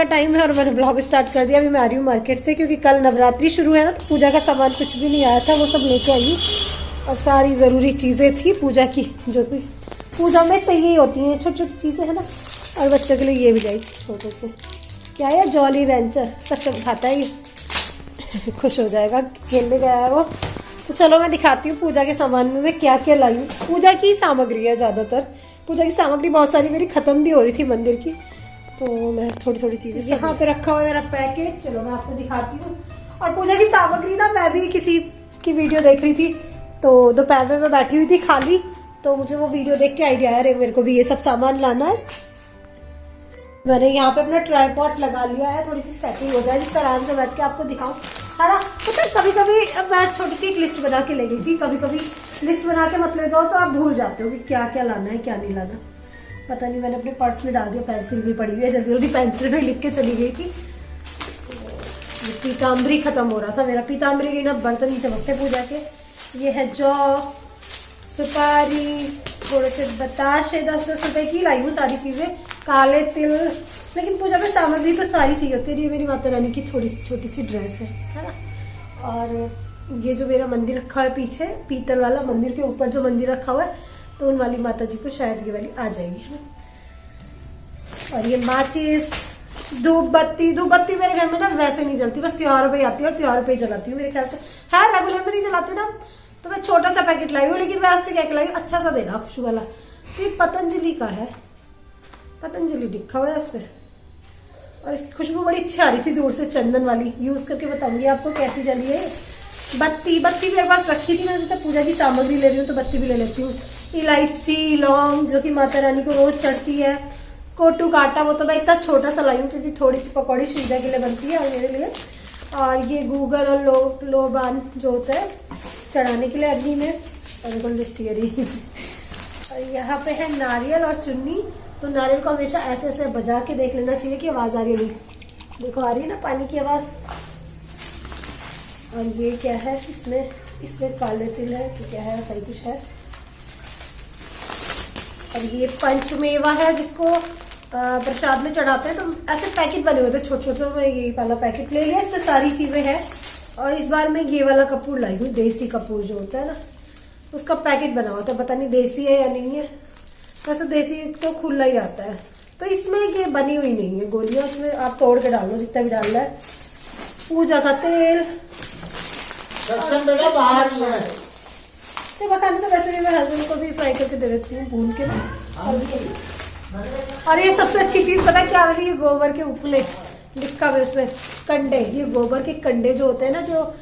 का टाइम है और मैंने ब्लॉग स्टार्ट कर दिया। अभी मैं आ रही हूँ मार्केट से, क्योंकि कल नवरात्रि शुरू है ना, तो पूजा का सामान कुछ भी नहीं आया था, वो सब लेके आई हूँ। और सारी ज़रूरी चीज़ें थी पूजा की, जो भी पूजा में चाहिए होती हैं, छोटी छोटी चीज़ें है ना। और बच्चों के लिए ये भी लाई छोटे से, क्या है, जॉली रेंचर, सक्षम खाता है ये खुश हो जाएगा, खेलने गया है वो। तो चलो मैं दिखाती हूँ पूजा के सामान में मैं क्या क्या लाई हूँ। पूजा की सामग्री है ज़्यादातर, पूजा की सामग्री बहुत सारी मेरी ख़त्म भी हो रही थी मंदिर की, तो मैं थोड़ी थोड़ी चीज़ें यहाँ पे रखा हुआ है मेरा पैकेट। चलो मैं आपको दिखाती हूँ। और पूजा की सामग्री ना, मैं भी किसी की वीडियो देख रही थी, तो दोपहर में मैं बैठी हुई थी खाली, तो मुझे वो वीडियो देख के आइडिया आया, मेरे को भी ये सब सामान लाना है। मैंने यहाँ पे अपना ट्राइपॉड लगा लिया है, थोड़ी सी सेटिंग हो जाए जिससे आराम से बैठ के आपको दिखाऊं, है ना। पता है कभी कभी मैं छोटी सी एक लिस्ट बना के ले गई थी, कभी कभी लिस्ट बना के मत ले जाओ तो आप भूल जाते हो कि क्या क्या लाना है क्या नहीं लाना। पता नहीं, मैंने अपने पर्स में डाल दिया, पेंसिल भी पड़ी हुई है, जल्दी जल्दी पेंसिल से लिख के चली गई थी। पीताम्बरी खत्म हो रहा था मेरा, पीताम्बरी की ना बर्तन नहीं चमकते पूजा के। ये है जौ, सुपारी, थोड़े से बताशे 10-10 रुपए की लाई हूँ सारी चीजें, काले तिल। लेकिन पूजा में सामग्री तो सारी चाहिए होती है। ये मेरी माता रानी की थोड़ी छोटी सी ड्रेस है ना। और ये जो मेरा मंदिर रखा है पीछे, पीतल वाला मंदिर के ऊपर जो मंदिर रखा हुआ है, तो उन वाली माता जी को शायद ये वाली आ जाएगी, है ना। और ये माचिस, धूप बत्ती मेरे घर में ना वैसे नहीं जलती, बस त्योहारों पे आती है और त्योहारों पे ही जलाती हूँ मेरे ख्याल से। है रेगुलर में नहीं जलाते ना, तो मैं छोटा सा पैकेट लाई हूँ, लेकिन मैं उससे क्या लाई हूँ, अच्छा सा देना खुशबू वाला। तो ये पतंजलि का है, पतंजलि लिखा हुआ है इस पे, और इसकी खुशबू बड़ी अच्छी आ रही थी दूर से, चंदन वाली। यूज करके बताऊंगी आपको कैसी जली है। बत्ती मेरे पास रखी थी, मैंने सोचा पूजा की सामग्री ले रही हूँ तो बत्ती भी ले लेती हूँ। इलायची, लौंग जो कि माता रानी को रोज चढ़ती है, कोटू काटा, वो तो मैं इतना छोटा सा लाई हूँ क्योंकि थोड़ी सी पकौड़ी सुविधा के लिए बनती है और मेरे लिए। और ये गूगल और लोबान जो होता है चढ़ाने के लिए अग्नि में, और गोल्डिस्टियरी और यहाँ पे है नारियल और चुन्नी। तो नारियल को हमेशा ऐसे ऐसे बजा के देख लेना चाहिए कि आवाज आ रही है नहीं। देखो आ रही है ना पानी की आवाज। और ये क्या है, इसमें काले तिल है कि क्या है, ऐसा ही कुछ है। और ये पंचमेवा है जिसको प्रसाद में चढ़ाते हैं, तो ऐसे पैकेट बने हुए थे छोटे छोटे, मैं ये वाला पैकेट ले लिया, इसमें सारी चीजें हैं। और इस बार मैं ये वाला कपूर लाई हूँ, देसी कपूर जो होता है ना, उसका पैकेट बना हुआ था, पता नहीं देसी है या नहीं है। वैसे देसी तो खुला ही आता है, तो इसमें ये बनी हुई नहीं है गोलियां, उसमें आप तोड़ के डाल लो जितना भी डालना है। पूजा का तेल बाहर तो बताने, तो वैसे भी मैं हस्बैंड को भी फ्राई करके दे देती हूँ भून के ना। और ये सबसे अच्छी चीज पता है क्या वाली, ये गोबर के उपले लिखा हुआ उसमें, कंडे, ये गोबर के कंडे जो होते हैं ना, जो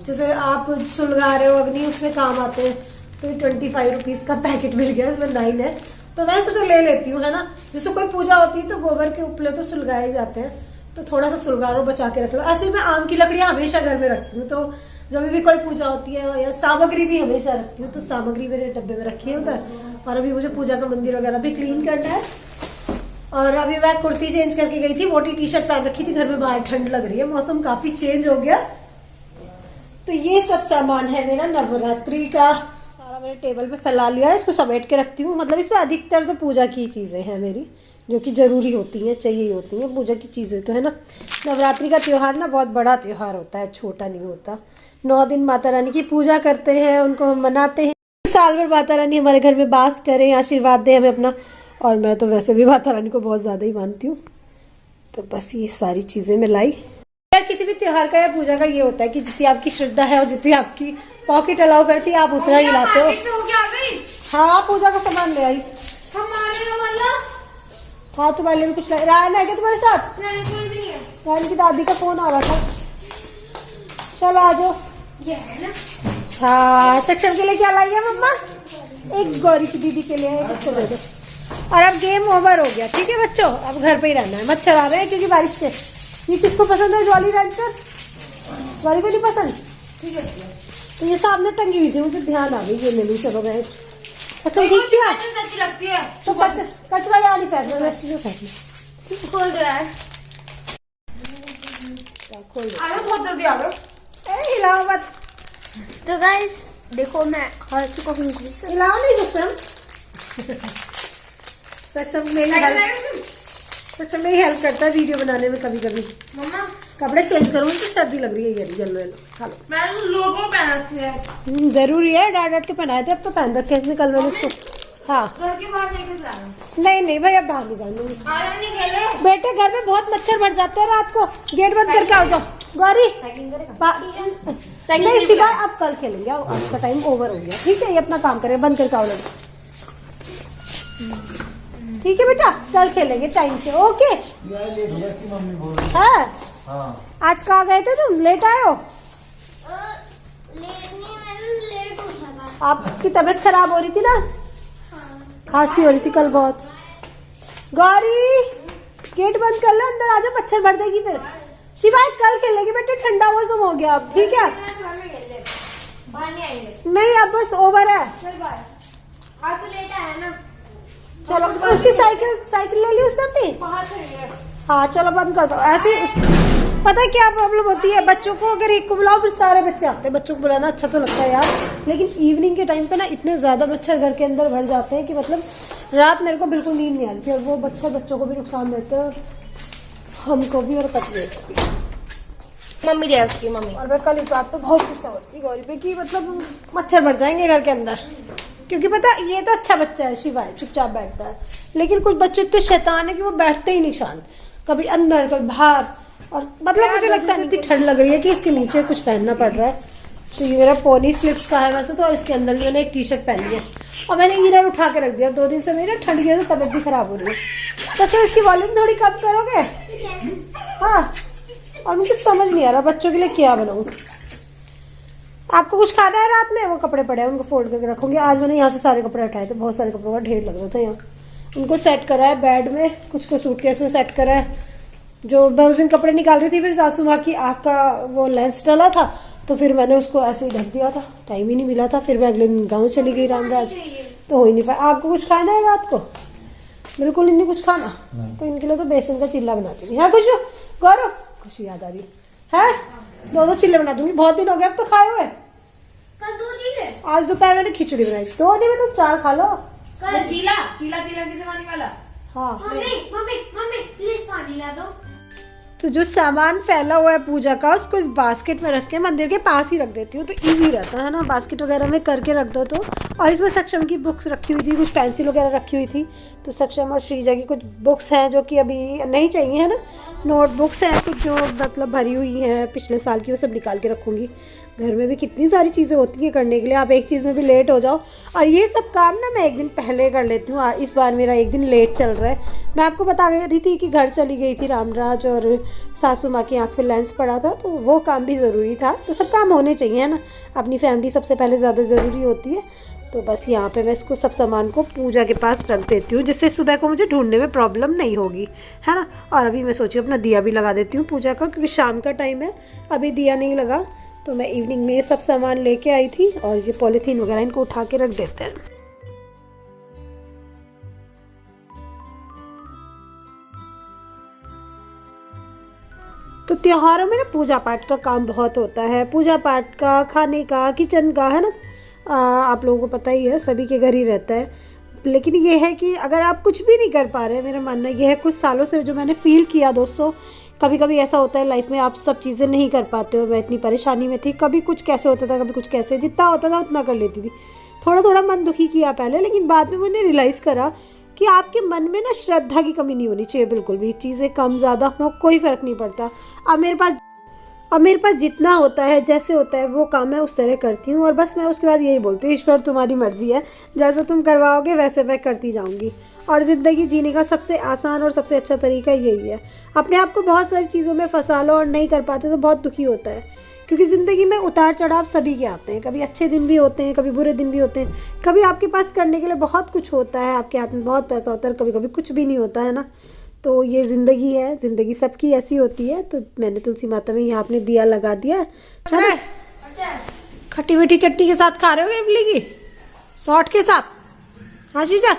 जैसे आप सुलगा रहे हो अग्नि, उसमें काम आते हैं। तो ये 25 रुपीज का पैकेट मिल गया, इसमें 9 है, तो मैं सोचा ले लेती हूँ, है ना। जैसे कोई पूजा होती है तो गोबर के उपले तो सुलगाए जाते हैं, तो थोड़ा सा सुलगारो बचा के रख लो। ऐसे मैं आम की लकड़ियां हमेशा घर में रखती हूँ, तो जब भी कोई पूजा होती है, या सामग्री भी हमेशा रखती हूँ, तो सामग्री मेरे डब्बे में रखी है उधर। और अभी मुझे पूजा का मंदिर वगैरह भी क्लीन करना है। और अभी मैं कुर्ती चेंज करके गई थी, मोटी टी शर्ट पहन रखी थी घर में, बाहर ठंड लग रही है, मौसम काफी चेंज हो गया। तो ये सब सामान है मेरा नवरात्रि का, सारा मैंने टेबल पे फैला लिया है, इसको समेट के रखती हूँ। मतलब इसमें अधिकतर तो पूजा की चीजें हैं मेरी, जो कि जरूरी होती हैं, चाहिए होती हैं पूजा की चीजें, तो है ना। नवरात्रि का त्योहार ना बहुत बड़ा त्योहार होता है, छोटा नहीं होता। 9 दिन माता रानी की पूजा करते हैं, उनको हम मनाते हैं। साल भर माता रानी हमारे घर में वास करें, आशीर्वाद दे हमें अपना। और मैं तो वैसे भी माता रानी को बहुत ज्यादा ही मानती हूँ, तो बस ये सारी चीजें मैं लाई। किसी भी त्योहार का या पूजा का ये होता है कि जितनी आपकी श्रद्धा है और जितनी आपकी पॉकेट अलाउ करती है, आप उतना ही लाते हो। हाँ, पूजा का सामान ले आई। हाँ, तुम्हारे लिए भी कुछ रायन है क्या तुम्हारे साथ? रायन की दादी का फोन आ रहा था। चलो आ जाओ। हाँ, सेक्शन के लिए क्या लाई है मम्मा? एक गौरी की दीदी के लिए है, किसको दे दो। और अब गेम ओवर हो गया, ठीक है बच्चों, अब घर पे ही रहना है, मच्छर आ रहे हैं क्योंकि बारिश के। ये किसको पसंद है जॉली रेंचर? जॉली को नहीं पसंद, ठीक है। तो ये सामने टंगी हुई थी, मुझे ध्यान आ गई, ये ले लूँ। चलो गए। अच्छा ठीक क्या लगती है, तो कचरा यार नहीं फेंकना, रेस्ट जो फेंकना। खोल दो यार, खोल दो। अरे बहुत जल्दी आ गए, हिलाओ मत। तो गाइस देखो, मैं हर चुका हूँ, हिलाओ नहीं सक्षम। सक्षम मेरी सच में हेल्प करता है वीडियो बनाने में कभी कभी। मम्मा कपड़े चेंज करूँगी तो सर्दी लग रही है यार, येलो येलो खा लो। मैंने लोगो पहन रखी है। जरूरी है, डांट डांट के पहनाए थे, अब तो पहन रखे इसने कल मैंने इसको। हाँ घर के बाहर साइकिल चला रहा हूँ। नहीं भाई अब बाहर नहीं जाऊंगी। आज हम नहीं खेले। बेटे घर में बहुत मच्छर बढ़ जाते हैं रात को, गेट बंद करके आओ जाओ। गौरी नहीं शिवा अब कल खेलेंगे, आज का टाइम ओवर हो गया, ठीक है? ये अपना काम करे, बंद करके आओ लड़के। ठीक है बेटा, कल खेलेंगे टाइम से, ओके? हाँ आज कहाँ गए थे तुम, लेट आए हो? लेट उठा था। आपकी तबीयत खराब हो रही थी ना, खांसी हो रही थी कल बहुत। गौरी गेट बंद कर लो, अंदर आ जाओ, मच्छर भर देगी फिर। शिवाय कल खेलेंगे बेटे, ठंडा मौसम हो गया अब, ठीक है? बाहर नहीं आएंगे। नहीं अब बस ओवर है। चल बाहर, आज तो लेट आया ना। चलो उसकी साइकिल ले ली उसने अपनी। बाहर से हाँ चलो बंद कर दो। ऐसे पता है क्या प्रॉब्लम होती है, बच्चों को अगर एक को बुलाओ फिर सारे बच्चे आते हैं। बच्चों को बुलाना अच्छा तो लगता है यार, लेकिन इवनिंग के टाइम पे ना इतने ज्यादा मच्छर घर के अंदर भर जाते हैं कि मतलब रात मेरे को बिल्कुल नींद नहीं आ रही थी। और वो बच्चों को भी नुकसान देते हैं, और हमको भी और पत्नी को भी। मम्मी दे उसकी मम्मी। और मैं कल इस बात पे बहुत गुस्सा हो रही थी गौरी पे कि मतलब मच्छर भर जाएंगे घर के अंदर, क्योंकि पता ये तो अच्छा बच्चा है शिवाय, चुपचाप बैठता है। लेकिन कुछ बच्चे इतने शैतान है कि वो बैठते ही नहीं शांत, कभी अंदर कभी बाहर। और मतलब मुझे लगता है इतनी ठंड लग रही है कि इसके नीचे कुछ पहनना पड़ रहा है। तो ये मेरा पोनी स्लिप्स का है वैसे तो, और इसके अंदर मैंने एक टी शर्ट पहनी है और मैंने ईयर उठा के रख दिया। 2 दिन से मेरी ठंड की वजह से तबियत भी खराब हो रही है। सच में इसकी वॉल्यूम थोड़ी कम करोगे? हाँ, और मुझे समझ नहीं आ रहा बच्चों के लिए क्या बनाऊं। आपको कुछ खाना है रात में? वो कपड़े पड़े हैं, उनको फोल्ड करके रखूंगी। आज मैंने यहाँ से सारे कपड़े उठाए थे, बहुत सारे कपड़ों का ढेर लग रहा था यहाँ। उनको सेट करा है बेड में, कुछ को सूटकेस में सेट करा है। जो मैं उस दिन कपड़े निकाल रही थी, फिर सासू माँ की आँख का वो लेंस डला था, तो फिर मैंने उसको ऐसे ही ढक दिया था, टाइम ही नहीं मिला था। फिर मैं अगले दिन गाँव चली गई रामराज, तो हो ही नहीं पाया। आपको कुछ खाना है रात को? बिल्कुल ही नहीं कुछ खाना, तो इनके लिए तो बेसन का चिल्ला बना दूंगी। हाँ कुछ गौरव, खुशी याद आ रही है? 2 चिल्ले बना दूंगी, बहुत दिन हो गए अब तो खाए हुए। कल 2 चिल्ले, आज दोपहर मैंने खिचड़ी बनाई, 2 नहीं मतलब 4 खा लो। कल चीला की जमाने वाला। हाँ मम्मी प्लीज पानी ला दो। तो जो सामान फैला हुआ है पूजा का, उसको इस बास्केट में रख के मंदिर के पास ही रख देती हूँ, तो इजी रहता है ना, बास्केट वगैरह में करके रख दो तो। और इसमें सक्षम की बुक्स रखी हुई थी, कुछ पेंसिल वगैरह रखी हुई थी, तो सक्षम और श्रीजा की कुछ बुक्स हैं जो कि अभी नहीं चाहिए है ना, नोटबुक्स हैं कुछ जो मतलब भरी हुई हैं पिछले साल की, वो सब निकाल के रखूँगी। घर में भी कितनी सारी चीज़ें होती हैं करने के लिए, आप एक चीज़ में भी लेट हो जाओ। और ये सब काम ना मैं एक दिन पहले कर लेती हूँ, इस बार मेरा एक दिन लेट चल रहा है। मैं आपको बता रही थी कि घर चली गई थी रामराज, और सासू माँ की आँख पे लेंस पड़ा था, तो वो काम भी ज़रूरी था। तो सब काम होने चाहिए है ना, अपनी फैमिली सबसे पहले ज़्यादा ज़रूरी होती है। तो बस यहाँ पे मैं इसको सब सामान को पूजा के पास रख देती हूँ, जिससे सुबह को मुझे ढूंढने में प्रॉब्लम नहीं होगी, है ना। और अभी मैं सोची अपना दिया भी लगा देती हूँ पूजा का, क्योंकि शाम का टाइम है, अभी दिया नहीं लगा। तो मैं इवनिंग में ये सब सामान लेके आई थी, और ये पॉलीथीन वगैरह इनको उठा के रख देते हैं। तो त्योहारों में ना पूजा पाठ का काम बहुत होता है, पूजा पाठ का, खाने का, किचन का, है ना। आप लोगों को पता ही है, सभी के घर ही रहता है। लेकिन ये है कि अगर आप कुछ भी नहीं कर पा रहे, मेरा मानना ये है, कुछ सालों से जो मैंने फील किया दोस्तों, कभी कभी ऐसा होता है लाइफ में, आप सब चीज़ें नहीं कर पाते हो। मैं इतनी परेशानी में थी, कभी कुछ कैसे होता था, कभी कुछ कैसे, जितना होता था उतना कर लेती थी। थोड़ा थोड़ा मन दुखी किया पहले, लेकिन बाद में मैंने रियलाइज़ करा कि आपके मन में ना श्रद्धा की कमी नहीं होनी चाहिए बिल्कुल भी। चीज़ें कम ज़्यादा हो कोई फ़र्क नहीं पड़ता। अब मेरे पास जितना होता है, जैसे होता है वो काम मैं उस तरह करती हूँ। और बस मैं उसके बाद यही बोलती हूँ, ईश्वर तुम्हारी मर्जी है, जैसे तुम करवाओगे वैसे मैं करती जाऊँगी। और ज़िंदगी जीने का सबसे आसान और सबसे अच्छा तरीका यही है। अपने आप को बहुत सारी चीज़ों में फंसा लो और नहीं कर पाते तो बहुत दुखी होता है, क्योंकि ज़िंदगी में उतार चढ़ाव सभी के आते हैं। कभी अच्छे दिन भी होते हैं, कभी बुरे दिन भी होते हैं। कभी आपके पास करने के लिए बहुत कुछ होता है, आपके हाथ में बहुत पैसा होता है, कभी कभी कुछ भी नहीं होता है ना। तो ये ज़िंदगी है, ज़िंदगी सबकी ऐसी होती है। तो मैंने तुलसी माता में यहाँ अपने दिया लगा दिया है ना। खट्टी मीठी चटनी के साथ खा रहे हो इमली की, सॉल्ट के साथ? हाँ शीजा,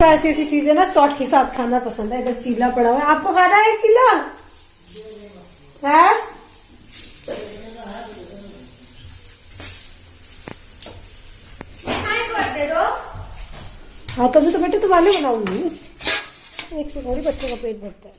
ऐसी ऐसी चीजें ना सॉल्ट के साथ खाना पसंद है। इधर चीला पड़ा हुआ है, आपको खाना है चीला? है हाँ, तो मैं तो बेटे तुम्हारे लिए बनाऊंगी। एक से थोड़ी बच्चों का पेट भरता है।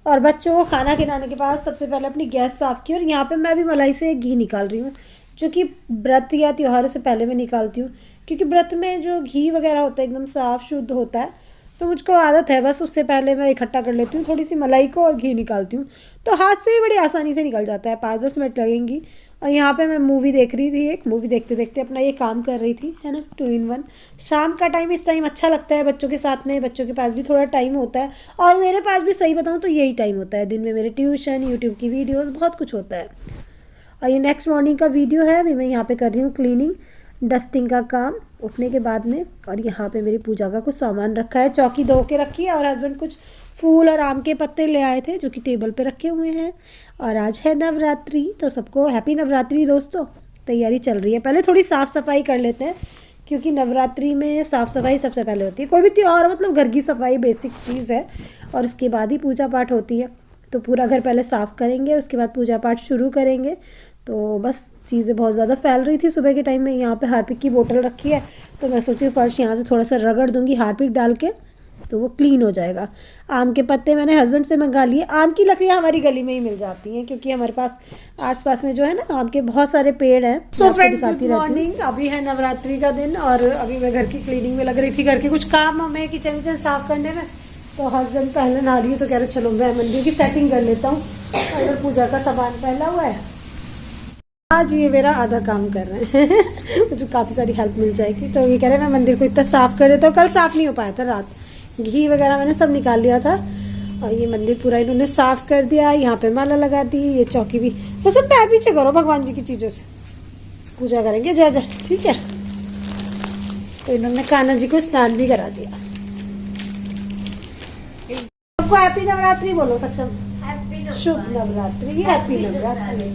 और बच्चों को खाना खिलाने के बाद सबसे पहले अपनी गैस साफ़ की, और यहाँ पे मैं भी मलाई से घी निकाल रही हूँ, जो कि व्रत या त्योहारों से पहले मैं निकालती हूँ, क्योंकि व्रत में जो घी वगैरह होता है एकदम साफ़ शुद्ध होता है, तो मुझको आदत है बस उससे पहले मैं इकट्ठा कर लेती हूँ थोड़ी सी मलाई को और घी निकालती हूँ, तो हाथ से ही बड़ी आसानी से निकल जाता है, 5-10 मिनट लगेंगी। और यहाँ पे मैं मूवी देख रही थी, एक मूवी देखते देखते अपना ये काम कर रही थी, है ना, 2 in 1। शाम का टाइम इस टाइम अच्छा लगता है बच्चों के साथ में, बच्चों के पास भी थोड़ा टाइम होता है, और मेरे पास भी सही बताऊँ तो यही टाइम होता है दिन में, मेरे ट्यूशन, यूट्यूब की वीडियोज़, बहुत कुछ होता है। और ये नेक्स्ट मॉर्निंग का वीडियो है, अभी मैं यहाँ पे कर रही हूँ क्लीनिंग, डस्टिंग का काम उठने के बाद में। और यहाँ पे मेरी पूजा का कुछ सामान रखा है, चौकी धो के रखी है, और हस्बैंड कुछ फूल और आम के पत्ते ले आए थे जो कि टेबल पे रखे हुए हैं। और आज है नवरात्रि, तो सबको हैप्पी नवरात्रि दोस्तों। तैयारी चल रही है, पहले थोड़ी साफ़ सफाई कर लेते हैं, क्योंकि नवरात्रि में साफ़ सफाई सबसे पहले होती है। कोई भी त्योहार मतलब घर की सफाई बेसिक चीज़ है, और उसके बाद ही पूजा पाठ होती है। तो पूरा घर पहले साफ़ करेंगे, उसके बाद पूजा पाठ शुरू करेंगे। तो बस चीज़ें बहुत ज़्यादा फैल रही थी सुबह के टाइम में। यहाँ पे हार्पिक की बोतल रखी है, तो मैं सोची फर्श यहाँ से थोड़ा सा रगड़ दूँगी हार्पिक डाल के, तो वो क्लीन हो जाएगा। आम के पत्ते मैंने हस्बैंड से मंगा लिए। आम की लकड़ियाँ हमारी गली में ही मिल जाती हैं, क्योंकि हमारे पास आसपास में जो है ना आम के बहुत सारे पेड़ हैं। So friends, good morning. अभी है नवरात्रि का दिन, और अभी मैं घर की क्लीनिंग में लग रही थी, घर के कुछ काम हमें किचन विचन साफ़ करने में। तो हस्बैंड पहले नहा रही है, तो कह रहे चलो मैं मंदिर की सेटिंग कर लेता हूँ, अगर पूजा का सामान फैला हुआ है। आज ये मेरा आधा काम कर रहे हैं मुझे काफ़ी सारी हेल्प मिल जाएगी। तो ये कह रहे हैं मैं मंदिर को इतना साफ़ कर देता हूँ। कल साफ़ नहीं हो पाया था, रात घी वगैरह मैंने सब निकाल लिया था, और ये मंदिर पूरा इन्होंने साफ़ कर दिया। यहाँ पे माला लगा दी, ये चौकी भी। सबसे पैर पीछे करो, भगवान जी की चीज़ों से पूजा करेंगे, जय जय, ठीक है। तो इन्होंने कान्हा जी को स्नान भी करा दिया। सबको हैप्पी नवरात्रि बोलो, सक्षम। शुभ नवरात्रि, हैप्पी नवरात्रि।